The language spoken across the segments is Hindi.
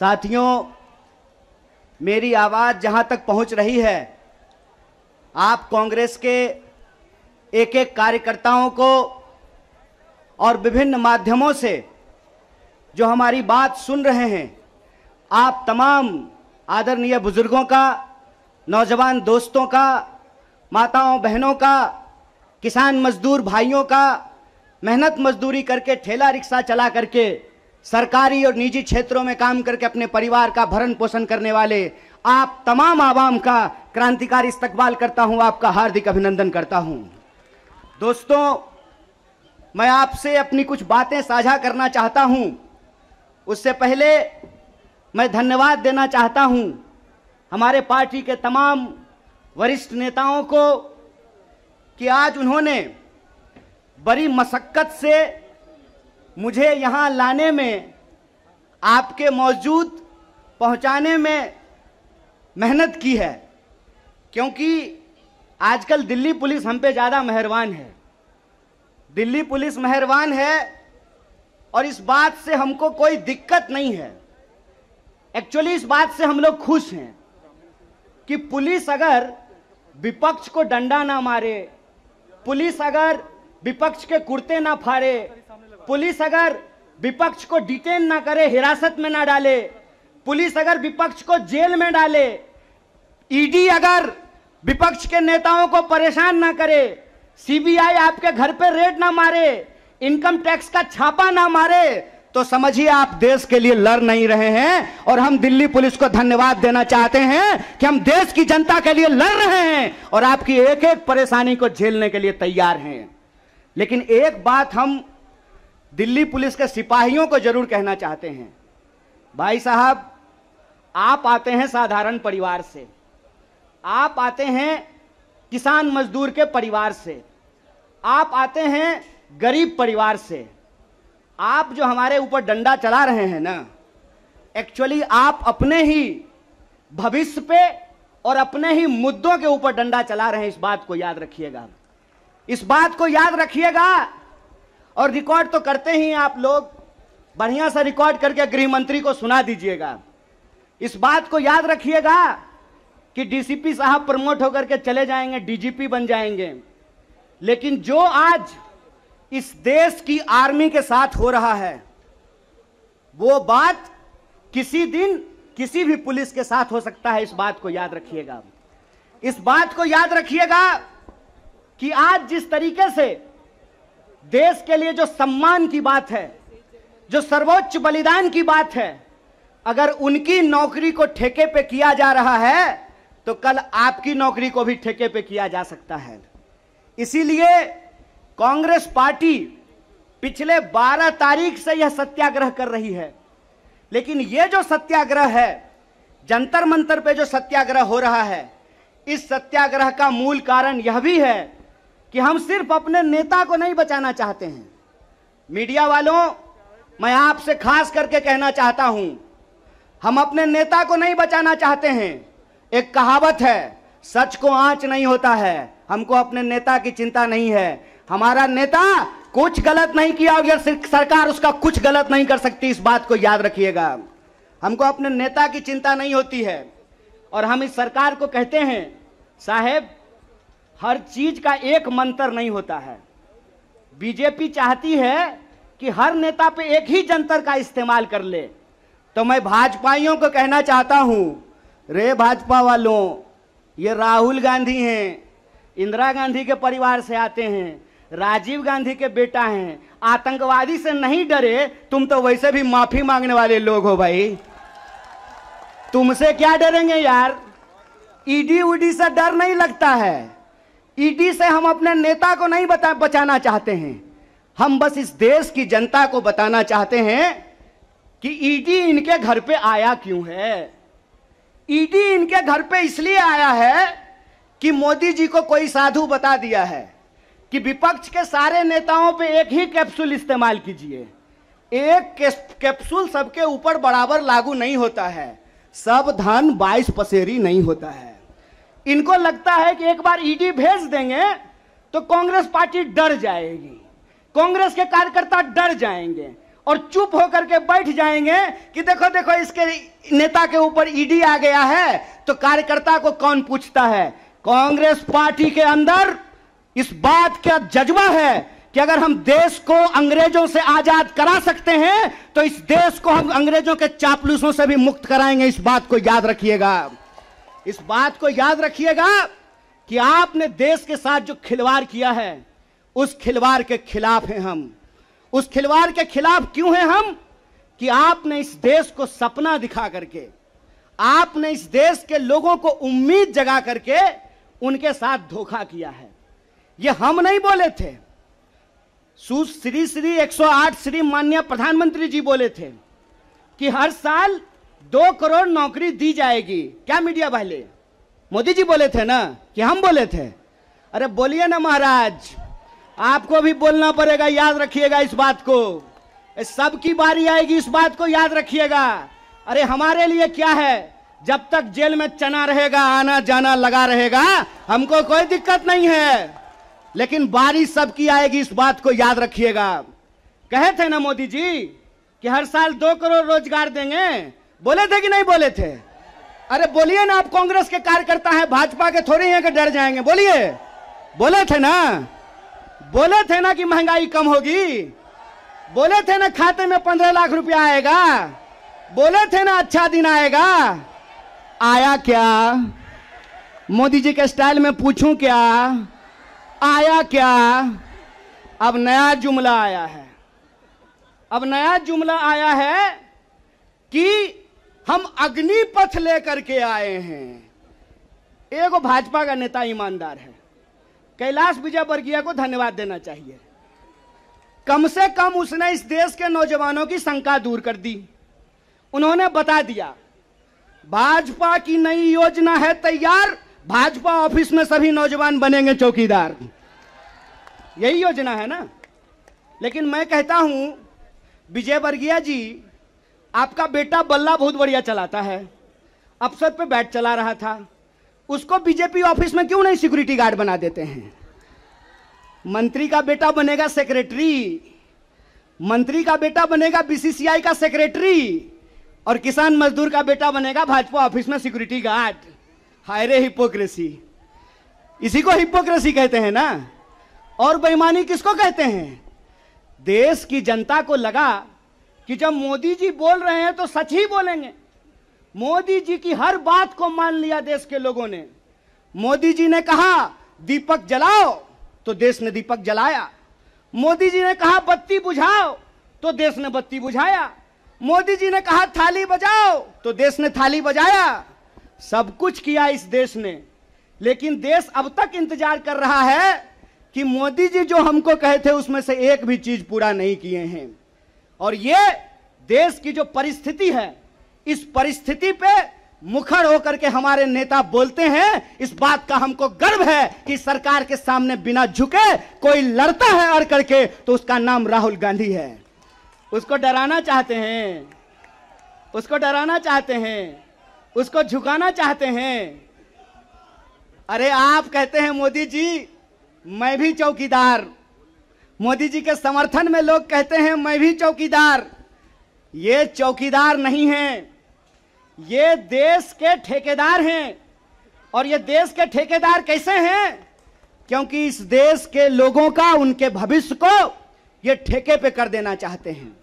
साथियों, मेरी आवाज जहां तक पहुंच रही है, आप कांग्रेस के एक एक कार्यकर्ताओं को और विभिन्न माध्यमों से जो हमारी बात सुन रहे हैं, आप तमाम आदरणीय बुजुर्गों का, नौजवान दोस्तों का, माताओं बहनों का, किसान मजदूर भाइयों का, मेहनत मजदूरी करके ठेला रिक्शा चला करके सरकारी और निजी क्षेत्रों में काम करके अपने परिवार का भरण पोषण करने वाले आप तमाम आवाम का क्रांतिकारी इस्तकबाल करता हूं, आपका हार्दिक अभिनंदन करता हूं। दोस्तों, मैं आपसे अपनी कुछ बातें साझा करना चाहता हूं। उससे पहले मैं धन्यवाद देना चाहता हूं हमारे पार्टी के तमाम वरिष्ठ नेताओं को कि आज उन्होंने बड़ी मशक्कत से मुझे यहां लाने में, आपके मौजूद पहुंचाने में मेहनत की है, क्योंकि आजकल दिल्ली पुलिस हम पे ज़्यादा मेहरबान है। दिल्ली पुलिस मेहरबान है और इस बात से हमको कोई दिक्कत नहीं है। एक्चुअली इस बात से हम लोग खुश हैं कि पुलिस अगर विपक्ष को डंडा ना मारे, पुलिस अगर विपक्ष के कुर्ते ना फाड़े, पुलिस अगर विपक्ष को डिटेन ना करे, हिरासत में ना डाले, पुलिस अगर विपक्ष को जेल में डाले, ईडी अगर विपक्ष के नेताओं को परेशान ना करे, सीबीआई आपके घर पे रेड ना मारे, इनकम टैक्स का छापा ना मारे, तो समझिए आप देश के लिए लड़ नहीं रहे हैं। और हम दिल्ली पुलिस को धन्यवाद देना चाहते हैं कि हम देश की जनता के लिए लड़ रहे हैं और आपकी एक एक परेशानी को झेलने के लिए तैयार हैं। लेकिन एक बात हम दिल्ली पुलिस के सिपाहियों को जरूर कहना चाहते हैं। भाई साहब, आप आते हैं साधारण परिवार से, आप आते हैं किसान मजदूर के परिवार से, आप आते हैं गरीब परिवार से। आप जो हमारे ऊपर डंडा चला रहे हैं ना, एक्चुअली आप अपने ही भविष्य पे और अपने ही मुद्दों के ऊपर डंडा चला रहे हैं। इस बात को याद रखिएगा, इस बात को याद रखिएगा। और रिकॉर्ड तो करते ही आप लोग, बढ़िया सा रिकॉर्ड करके गृह मंत्री को सुना दीजिएगा। इस बात को याद रखिएगा कि डीसीपी साहब प्रमोट होकर के चले जाएंगे, डीजीपी बन जाएंगे, लेकिन जो आज इस देश की आर्मी के साथ हो रहा है, वो बात किसी दिन किसी भी पुलिस के साथ हो सकता है। इस बात को याद रखिएगा, इस बात को याद रखिएगा कि आज जिस तरीके से देश के लिए जो सम्मान की बात है, जो सर्वोच्च बलिदान की बात है, अगर उनकी नौकरी को ठेके पे किया जा रहा है तो कल आपकी नौकरी को भी ठेके पे किया जा सकता है। इसीलिए कांग्रेस पार्टी पिछले 12 तारीख से यह सत्याग्रह कर रही है। लेकिन यह जो सत्याग्रह है, जंतर मंतर पे जो सत्याग्रह हो रहा है, इस सत्याग्रह का मूल कारण यह भी है कि हम सिर्फ अपने नेता को नहीं बचाना चाहते हैं। मीडिया वालों, मैं आपसे खास करके कहना चाहता हूं, हम अपने नेता को नहीं बचाना चाहते हैं। एक कहावत है, सच को आंच नहीं होता है। हमको अपने नेता की चिंता नहीं है। हमारा नेता कुछ गलत नहीं किया और सरकार उसका कुछ गलत नहीं कर सकती। इस बात को याद रखिएगा। हमको अपने नेता की चिंता नहीं होती है। और हम इस सरकार को कहते हैं, साहेब, हर चीज का एक मंत्र नहीं होता है। बीजेपी चाहती है कि हर नेता पे एक ही जंतर का इस्तेमाल कर ले। तो मैं भाजपाइयों को कहना चाहता हूं, रे भाजपा वालों, ये राहुल गांधी हैं, इंदिरा गांधी के परिवार से आते हैं, राजीव गांधी के बेटा हैं, आतंकवादी से नहीं डरे। तुम तो वैसे भी माफी मांगने वाले लोग हो भाई, तुमसे क्या डरेंगे यार। ईडी उडी से डर नहीं लगता है। ईडी से हम अपने नेता को नहीं बचाना चाहते हैं। हम बस इस देश की जनता को बताना चाहते हैं कि ईडी इनके घर पे आया क्यों है। ईडी इनके घर पे इसलिए आया है कि मोदी जी को कोई साधु बता दिया है कि विपक्ष के सारे नेताओं पे एक ही कैप्सूल इस्तेमाल कीजिए। एक कैप्सूल सबके ऊपर बराबर लागू नहीं होता है। सब धन 22 पसेरी नहीं होता है। इनको लगता है कि एक बार ईडी भेज देंगे तो कांग्रेस पार्टी डर जाएगी, कांग्रेस के कार्यकर्ता डर जाएंगे और चुप होकर के बैठ जाएंगे कि देखो देखो इसके नेता के ऊपर ईडी आ गया है, तो कार्यकर्ता को कौन पूछता है? कांग्रेस पार्टी के अंदर इस बात का जज्बा है कि अगर हम देश को अंग्रेजों से आजाद करा सकते हैं तो इस देश को हम अंग्रेजों के चापलूसों से भी मुक्त कराएंगे। इस बात को याद रखिएगा, इस बात को याद रखिएगा कि आपने देश के साथ जो खिलवाड़ किया है उस खिलवाड़ के खिलाफ हैं हम। उस खिलवाड़ के खिलाफ क्यों हैं हम? कि आपने इस देश को सपना दिखा करके, आपने इस देश के लोगों को उम्मीद जगा करके उनके साथ धोखा किया है। ये हम नहीं बोले थे, श्री 108 श्री माननीय प्रधानमंत्री जी बोले थे कि हर साल 2 करोड़ नौकरी दी जाएगी। क्या मीडिया वाले? मोदी जी बोले थे ना कि हम बोले थे? अरे बोलिए ना महाराज, आपको भी बोलना पड़ेगा, याद रखिएगा इस बात को। सबकी बारी आएगी, इस बात को याद रखिएगा। अरे हमारे लिए क्या है, जब तक जेल में चना रहेगा, आना जाना लगा रहेगा, हमको कोई दिक्कत नहीं है, लेकिन बारी सबकी आएगी, इस बात को याद रखिएगा। कहे थे ना मोदी जी कि हर साल 2 करोड़ रोजगार देंगे, बोले थे कि नहीं बोले थे? अरे बोलिए ना, आप कांग्रेस के कार्यकर्ता हैं, भाजपा के थोड़ी हैं कि डर जाएंगे, बोलिए। बोले थे ना, बोले थे ना कि महंगाई कम होगी, बोले थे ना खाते में 15 लाख रुपया आएगा, बोले थे ना अच्छा दिन आएगा। आया क्या? मोदी जी के स्टाइल में पूछूं क्या, आया क्या? अब नया जुमला आया है, अब नया जुमला आया है कि हम अग्निपथ लेकर के आए हैं। एगो भाजपा का नेता ईमानदार है, कैलाश विजयवर्गीय को धन्यवाद देना चाहिए। कम से कम उसने इस देश के नौजवानों की शंका दूर कर दी। उन्होंने बता दिया भाजपा की नई योजना है तैयार, भाजपा ऑफिस में सभी नौजवान बनेंगे चौकीदार। यही योजना है ना। लेकिन मैं कहता हूं विजयवर्गीय जी, आपका बेटा बल्ला बहुत बढ़िया चलाता है, अफसर पे बैठ चला रहा था, उसको बीजेपी ऑफिस में क्यों नहीं सिक्योरिटी गार्ड बना देते हैं? मंत्री का बेटा बनेगा सेक्रेटरी, मंत्री का बेटा बनेगा बीसीसीआई का सेक्रेटरी, और किसान मजदूर का बेटा बनेगा भाजपा ऑफिस में सिक्योरिटी गार्ड। हाय रे हिपोक्रेसी, इसी को हिपोक्रेसी कहते हैं ना। और बेईमानी किसको कहते हैं? देश की जनता को लगा कि जब मोदी जी बोल रहे हैं तो सच ही बोलेंगे। मोदी जी की हर बात को मान लिया देश के लोगों ने। मोदी जी ने कहा दीपक जलाओ तो देश ने दीपक जलाया, मोदी जी ने कहा बत्ती बुझाओ तो देश ने बत्ती बुझाया, मोदी जी ने कहा थाली बजाओ तो देश ने थाली बजाया। सब कुछ किया इस देश ने, लेकिन देश अब तक इंतजार कर रहा है कि मोदी जी जो हमको कहे थे उसमें से एक भी चीज पूरा नहीं किए हैं। और ये देश की जो परिस्थिति है, इस परिस्थिति पे मुखर होकर के हमारे नेता बोलते हैं। इस बात का हमको गर्व है कि सरकार के सामने बिना झुके कोई लड़ता है अड़ करके, तो उसका नाम राहुल गांधी है। उसको डराना चाहते हैं, उसको डराना चाहते हैं, उसको झुकाना चाहते हैं। अरे आप कहते हैं मोदी जी मैं भी चौकीदार, मोदी जी के समर्थन में लोग कहते हैं मैं भी चौकीदार। ये चौकीदार नहीं हैं, ये देश के ठेकेदार हैं। और ये देश के ठेकेदार कैसे हैं? क्योंकि इस देश के लोगों का, उनके भविष्य को ये ठेके पे कर देना चाहते हैं।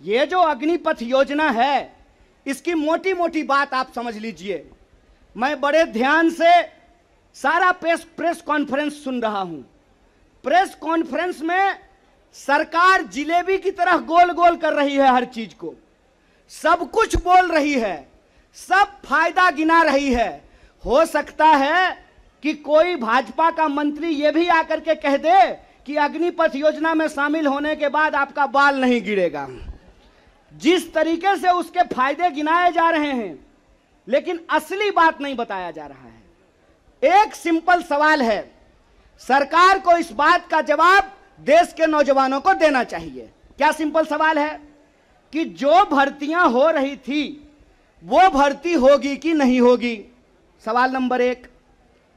ये जो अग्निपथ योजना है, इसकी मोटी मोटी बात आप समझ लीजिए। मैं बड़े ध्यान से सारा प्रेस कॉन्फ्रेंस सुन रहा हूं। प्रेस कॉन्फ्रेंस में सरकार जिलेबी की तरह गोल गोल कर रही है, हर चीज को सब कुछ बोल रही है, सब फायदा गिना रही है। हो सकता है कि कोई भाजपा का मंत्री यह भी आकर के कह दे कि अग्निपथ योजना में शामिल होने के बाद आपका बाल नहीं गिरेगा। जिस तरीके से उसके फायदे गिनाए जा रहे हैं, लेकिन असली बात नहीं बताया जा रहा है। एक सिंपल सवाल है, सरकार को इस बात का जवाब देश के नौजवानों को देना चाहिए। क्या सिंपल सवाल है कि जो भर्तियां हो रही थी वो भर्ती होगी कि नहीं होगी? सवाल नंबर 1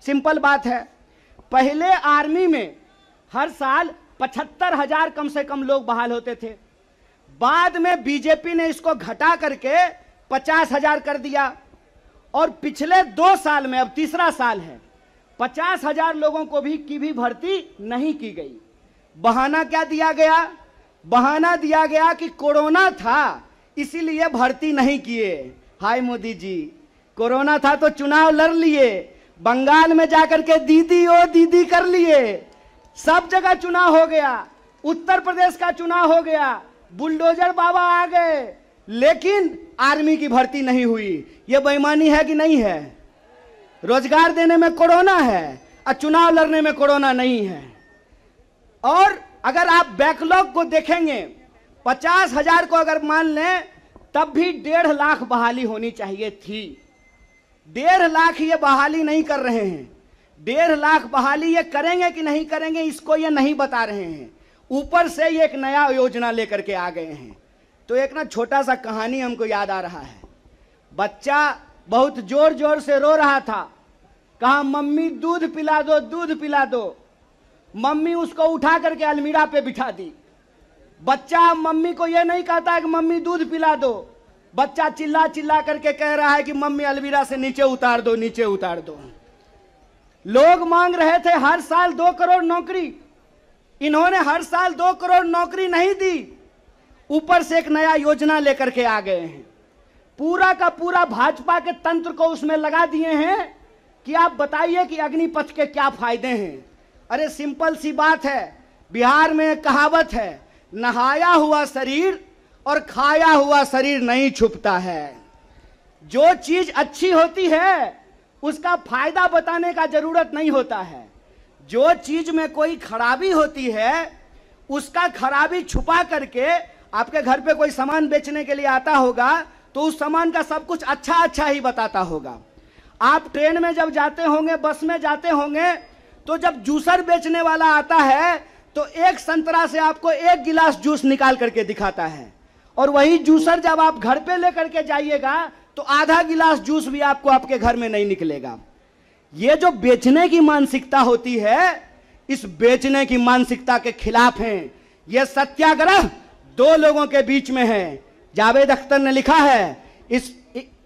सिंपल बात है। पहले आर्मी में हर साल 75,000 कम से कम लोग बहाल होते थे। बाद में बीजेपी ने इसको घटा करके 50,000 कर दिया और पिछले 2 साल में, अब तीसरा साल है, 50,000 लोगों को भी भर्ती नहीं की गई। बहाना क्या दिया गया? बहाना दिया गया कि कोरोना था इसीलिए भर्ती नहीं किए। हाय मोदी जी, कोरोना था तो चुनाव लड़ लिए, बंगाल में जाकर के दीदी ओ दीदी कर लिए, सब जगह चुनाव हो गया, उत्तर प्रदेश का चुनाव हो गया, बुलडोजर बाबा आ गए, लेकिन आर्मी की भर्ती नहीं हुई। यह बेईमानी है कि नहीं है? रोजगार देने में कोरोना है और चुनाव लड़ने में कोरोना नहीं है। और अगर आप बैकलॉग को देखेंगे, 50,000 को अगर मान लें तब भी 1.5 लाख बहाली होनी चाहिए थी। 1.5 लाख ये बहाली नहीं कर रहे हैं। 1.5 लाख बहाली ये करेंगे कि नहीं करेंगे इसको ये नहीं बता रहे हैं। ऊपर से ये एक नया योजना लेकर के आ गए हैं। तो एक ना छोटा सा कहानी हमको याद आ रहा है। बच्चा बहुत जोर जोर से रो रहा था, कहा मम्मी दूध पिला दो, दूध पिला दो। मम्मी उसको उठा करके अलमीरा पे बिठा दी। बच्चा मम्मी को यह नहीं कहता है कि मम्मी दूध पिला दो, बच्चा चिल्ला चिल्ला करके कह रहा है कि मम्मी अलमीरा से नीचे उतार दो, नीचे उतार दो। लोग मांग रहे थे हर साल 2 करोड़ नौकरी, इन्होंने हर साल 2 करोड़ नौकरी नहीं दी, ऊपर से एक नया योजना लेकर के आ गए हैं। पूरा का पूरा भाजपा के तंत्र को उसमें लगा दिए हैं कि आप बताइए कि अग्निपथ के क्या फायदे हैं। अरे सिंपल सी बात है, बिहार में एक कहावत है, नहाया हुआ शरीर और खाया हुआ शरीर नहीं छुपता है। जो चीज अच्छी होती है उसका फायदा बताने का जरूरत नहीं होता है। जो चीज में कोई खराबी होती है उसका खराबी छुपा करके, आपके घर पे कोई सामान बेचने के लिए आता होगा तो उस सामान का सब कुछ अच्छा अच्छा ही बताता होगा। आप ट्रेन में जब जाते होंगे, बस में जाते होंगे, तो जब जूसर बेचने वाला आता है तो एक संतरा से आपको 1 गिलास जूस निकाल करके दिखाता है, और वही जूसर जब आप घर पे लेकर के जाइएगा तो आधा गिलास जूस भी आपको आपके घर में नहीं निकलेगा। ये जो बेचने की मानसिकता होती है, इस बेचने की मानसिकता के खिलाफ हैं। यह सत्याग्रह 2 लोगों के बीच में है। जावेद अख्तर ने लिखा है, इस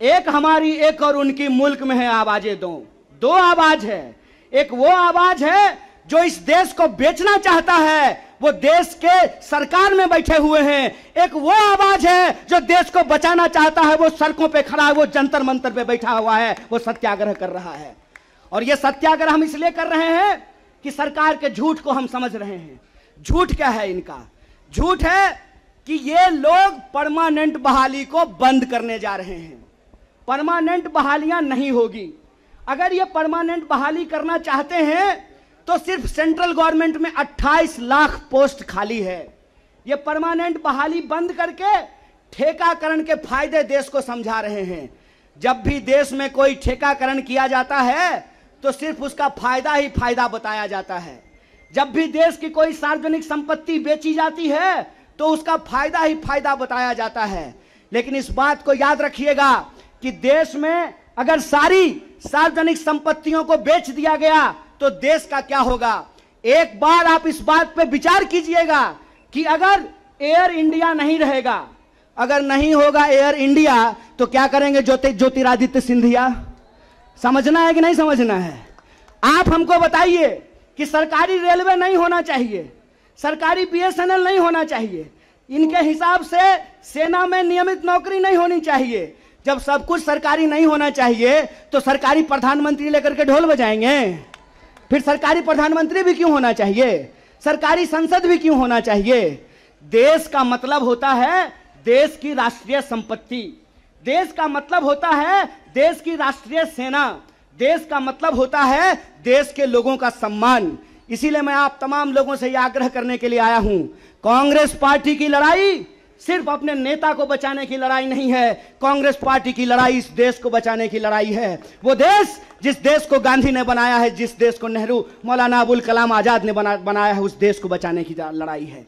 एक हमारी एक और उनकी मुल्क में है आवाजें दो आवाज है। एक वो आवाज है जो इस देश को बेचना चाहता है, वो देश के सरकार में बैठे हुए हैं। एक वो आवाज है जो देश को बचाना चाहता है, वो सड़कों पे खड़ा है, वो जंतर मंतर पे बैठा हुआ है, वो सत्याग्रह कर रहा है। और ये सत्याग्रह हम इसलिए कर रहे हैं कि सरकार के झूठ को हम समझ रहे हैं। झूठ क्या है इनका? झूठ है कि ये लोग परमानेंट बहाली को बंद करने जा रहे हैं। परमानेंट बहालियां नहीं होगी। अगर ये परमानेंट बहाली करना चाहते हैं तो सिर्फ सेंट्रल गवर्नमेंट में 28 लाख पोस्ट खाली है। ये परमानेंट बहाली बंद करके ठेकाकरण के फायदे देश को समझा रहे हैं। जब भी देश में कोई ठेकाकरण किया जाता है तो सिर्फ उसका फायदा ही फायदा बताया जाता है। जब भी देश की कोई सार्वजनिक संपत्ति बेची जाती है तो उसका फायदा ही फायदा बताया जाता है। लेकिन इस बात को याद रखिएगा कि देश में अगर सारी सार्वजनिक संपत्तियों को बेच दिया गया तो देश का क्या होगा? एक बार आप इस बात पे विचार कीजिएगा कि अगर एयर इंडिया नहीं रहेगा, अगर नहीं होगा एयर इंडिया, तो क्या करेंगे ज्योतिरादित्य सिंधिया? समझना है कि नहीं समझना है? आप हमको बताइए कि सरकारी रेलवे नहीं होना चाहिए, सरकारी बीएसएनएल नहीं होना चाहिए, इनके हिसाब से सेना में नियमित नौकरी नहीं होनी चाहिए। जब सब कुछ सरकारी नहीं होना चाहिए तो सरकारी प्रधानमंत्री लेकर के ढोल बजाएंगे? फिर सरकारी प्रधानमंत्री भी क्यों होना चाहिए? सरकारी संसद भी क्यों होना चाहिए? देश का मतलब होता है देश की राष्ट्रीय संपत्ति, देश का मतलब होता है देश की राष्ट्रीय सेना, देश का मतलब होता है देश के लोगों का सम्मान। इसीलिए मैं आप तमाम लोगों से यह आग्रह करने के लिए आया हूं, कांग्रेस पार्टी की लड़ाई सिर्फ अपने नेता को बचाने की लड़ाई नहीं है। कांग्रेस पार्टी की लड़ाई इस देश को बचाने की लड़ाई है। वो देश जिस देश को गांधी ने बनाया है, जिस देश को नेहरू, मौलाना अबुल कलाम आजाद ने बनाया है, उस देश को बचाने की लड़ाई है।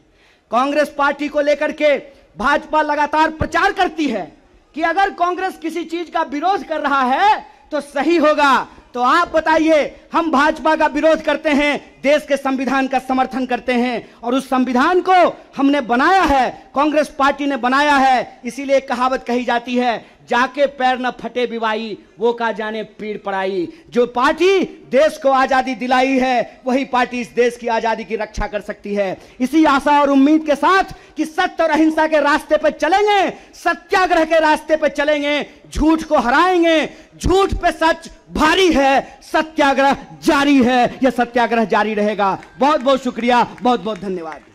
कांग्रेस पार्टी को लेकर के भाजपा लगातार प्रचार करती है कि अगर कांग्रेस किसी चीज का विरोध कर रहा है तो सही होगा। तो आप बताइए, हम भाजपा का विरोध करते हैं, देश के संविधान का समर्थन करते हैं और उस संविधान को हमने बनाया है, कांग्रेस पार्टी ने बनाया है। इसीलिए एक कहावत कही जाती है, जाके पैर न फटे बिवाई, वो का जाने पीड़ पड़ाई। जो पार्टी देश को आजादी दिलाई है, वही पार्टी इस देश की आजादी की रक्षा कर सकती है। इसी आशा और उम्मीद के साथ कि सत्य और अहिंसा के रास्ते पर चलेंगे, सत्याग्रह के रास्ते पर चलेंगे, झूठ को हराएंगे। झूठ पे सच भारी है, सत्याग्रह जारी है, यह सत्याग्रह जारी रहेगा। बहुत बहुत शुक्रिया, बहुत बहुत धन्यवाद।